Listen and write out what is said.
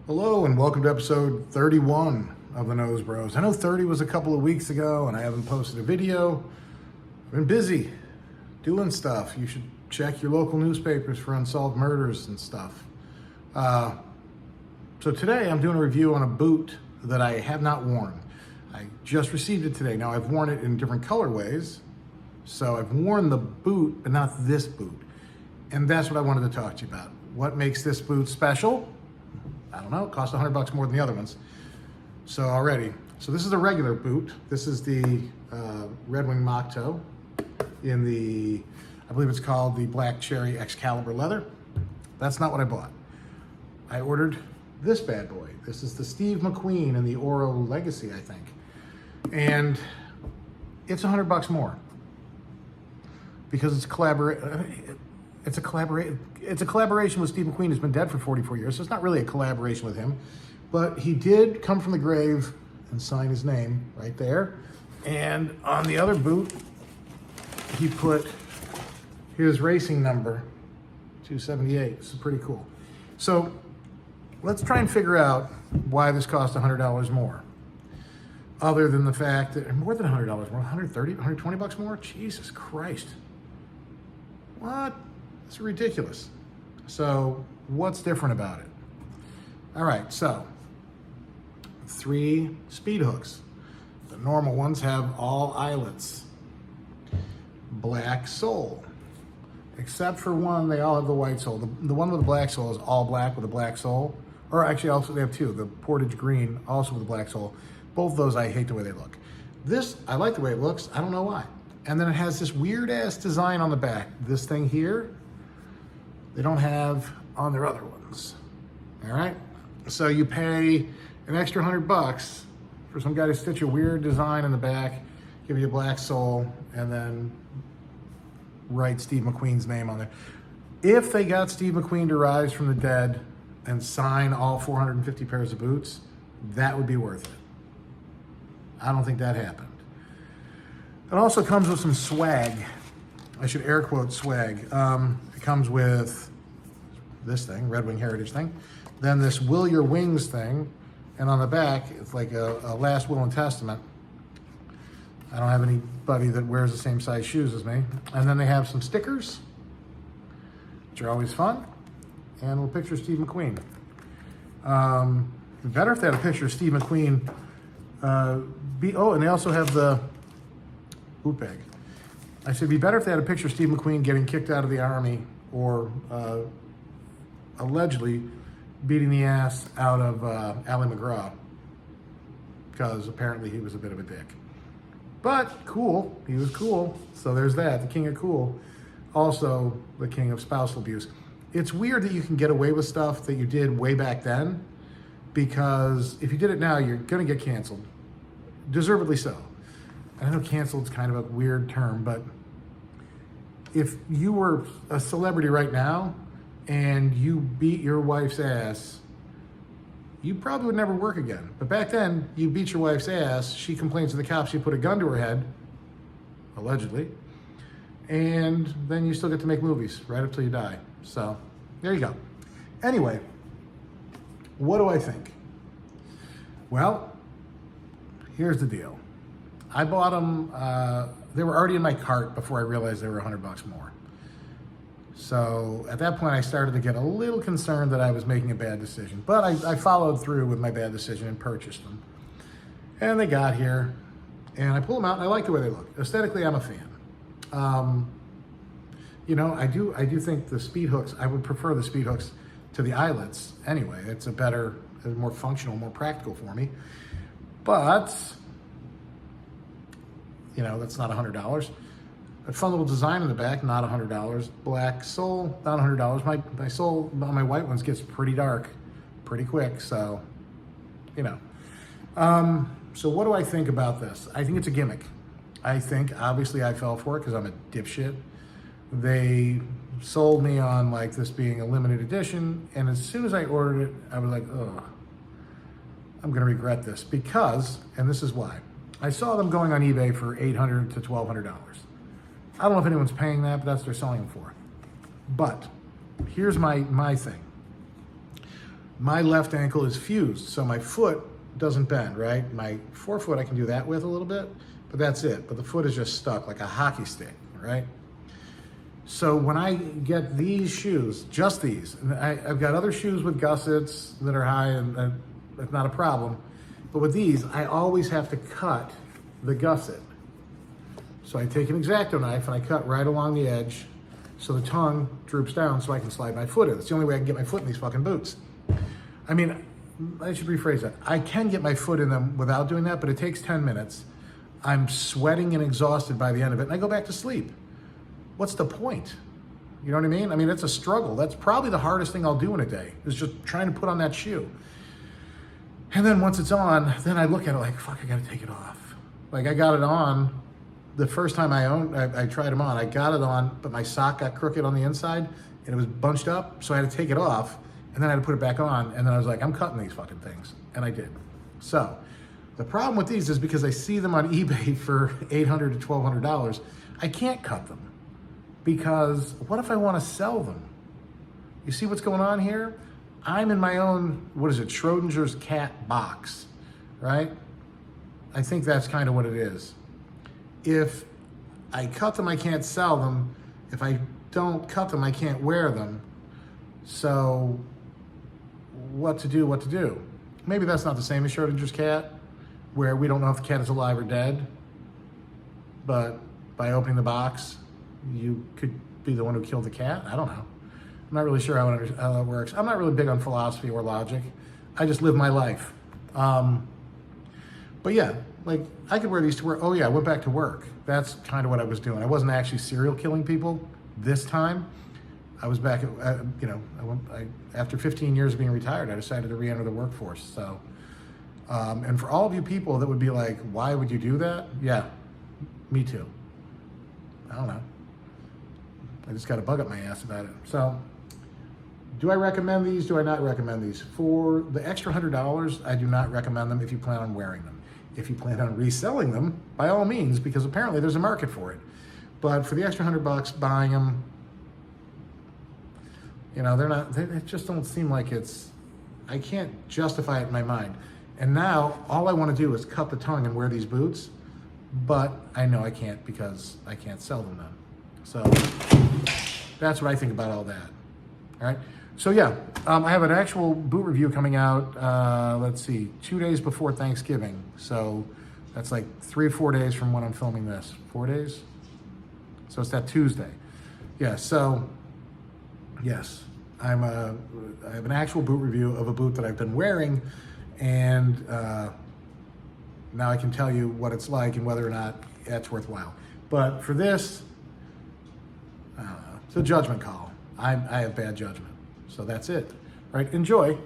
Hello and welcome to episode 31 of the Nose Bros. I know 30 was a couple of weeks ago and I haven't posted a video. I've been busy doing stuff. You should check your local newspapers for unsolved murders and stuff. So today I'm doing a review on a boot that I have not worn. I just received it today. Now I've worn it in different colorways. So I've worn the boot, but not this boot. And that's what I wanted to talk to you about. What makes this boot special? I don't know, it cost $100 more than the other ones. So this is a regular boot. This is the Red Wing Mock Toe in the, I believe it's called the Black Cherry Excalibur leather. That's not what I bought. I ordered this bad boy. This is the Steve McQueen in the Oro Legacy, I think. And it's $100 more because it's a collaboration with Steve McQueen, who's been dead for 44 years, so it's not really a collaboration with him. But he did come from the grave and sign his name right there. And on the other boot, he put his racing number, 278. This is pretty cool. So let's try and figure out why this cost $100 more. Other than the fact that, more than $100 more, 130, 120 bucks more? Jesus Christ. What? It's ridiculous. So what's different about it? All right, so 3 speed hooks. The normal ones have all eyelets. Black sole. Except for one, they all have the white sole. The one with the black sole is all black with a black sole. Or actually, also they have 2. The Portage Green, also with a black sole. Both of those, I hate the way they look. This, I like the way it looks. I don't know why. And then it has this weird-ass design on the back. This thing here, they don't have on their other ones. All right? So you pay an extra $100 for some guy to stitch a weird design in the back, give you a black sole, and then write Steve McQueen's name on there. If they got Steve McQueen to rise from the dead and sign all 450 pairs of boots, that would be worth it. I don't think that happened. It also comes with some swag. I should air quote swag. It comes with this thing, Red Wing Heritage thing, then this Will Your Wings thing, and on the back, it's like a last will and testament. I don't have anybody that wears the same size shoes as me. And then they have some stickers, which are always fun, and a little picture of Steve McQueen. Better if they had a picture of Steve McQueen. And they also have the boot bag. I said it'd be better if they had a picture of Steve McQueen getting kicked out of the Army or allegedly beating the ass out of Ally McGraw, because apparently he was a bit of a dick. But cool, he was cool. So there's that, the king of cool. Also the king of spousal abuse. It's weird that you can get away with stuff that you did way back then, because if you did it now, you're gonna get canceled. Deservedly so. I know canceled is kind of a weird term, but if you were a celebrity right now and you beat your wife's ass, you probably would never work again. But back then, you beat your wife's ass, she complains to the cops, you put a gun to her head, allegedly, and then you still get to make movies right up till you die. So, there you go. Anyway, what do I think? Well, here's the deal. I bought them, they were already in my cart before I realized they were $100 more. So at that point I started to get a little concerned that I was making a bad decision, but I followed through with my bad decision and purchased them. And they got here and I pulled them out and I like the way they look. Aesthetically, I'm a fan. I do think the speed hooks, I would prefer the speed hooks to the eyelets anyway. It's more functional, more practical for me. But that's not $100. A fun little design in the back, not $100. Black sole, not $100. My sole on my white ones gets pretty dark pretty quick, so, So what do I think about this? I think it's a gimmick. I think, obviously, I fell for it because I'm a dipshit. They sold me on, this being a limited edition, and as soon as I ordered it, I was like, ugh, I'm going to regret this because, and this is why, I saw them going on eBay for $800 to $1,200. I don't know if anyone's paying that, but that's what they're selling them for. But here's my thing. my left ankle is fused, so my foot doesn't bend, right? My forefoot I can do that with a little bit, but that's it. But the foot is just stuck like a hockey stick, right? So when I get these shoes, just these, and I've got other shoes with gussets that are high and that's not a problem, but with these, I always have to cut the gusset. So I take an X-Acto knife and I cut right along the edge so the tongue droops down so I can slide my foot in. It's the only way I can get my foot in these fucking boots. I mean, I should rephrase that. I can get my foot in them without doing that, but it takes 10 minutes. I'm sweating and exhausted by the end of it, and I go back to sleep. What's the point? You know what I mean? I mean, it's a struggle. That's probably the hardest thing I'll do in a day, is just trying to put on that shoe. And then once it's on, then I look at it like, fuck, I gotta take it off. Like I got it on, the first time I tried them on, I got it on, but my sock got crooked on the inside and it was bunched up. So I had to take it off and then I had to put it back on. And then I was like, I'm cutting these fucking things. And I did. So the problem with these is because I see them on eBay for $800 to $1,200, I can't cut them because what if I want to sell them? You see what's going on here? I'm in my own, what is it, Schrodinger's cat box, right? I think that's kind of what it is. If I cut them, I can't sell them. If I don't cut them, I can't wear them. So what to do? Maybe that's not the same as Schrodinger's cat, where we don't know if the cat is alive or dead, but by opening the box, you could be the one who killed the cat. I don't know. I'm not really sure how that works. I'm not really big on philosophy or logic. I just live my life. But yeah, like I could wear these to work. Oh yeah, I went back to work. That's kind of what I was doing. I wasn't actually serial killing people this time. I was back at, after 15 years of being retired, I decided to re-enter the workforce. So, and for all of you people that would be like, why would you do that? Yeah, me too. I don't know. I just got a bug up my ass about it. So, do I recommend these? Do I not recommend these? For the extra $100, I do not recommend them if you plan on wearing them. If you plan on reselling them, by all means, because apparently there's a market for it. But for the extra $100, buying them, you know, they just don't seem like I can't justify it in my mind. And now all I want to do is cut the tongue and wear these boots, but I know I can't because I can't sell them then. So that's what I think about all that. All right. So yeah, I have an actual boot review coming out, let's see, 2 days before Thanksgiving. So that's like 3 or 4 days from when I'm filming this. 4 days? So it's that Tuesday. Yeah, so yes, I have an actual boot review of a boot that I've been wearing, and now I can tell you what it's like and whether or not that's worthwhile. But for this, I don't know, it's a judgment call. I have bad judgment. So that's it. All right, enjoy.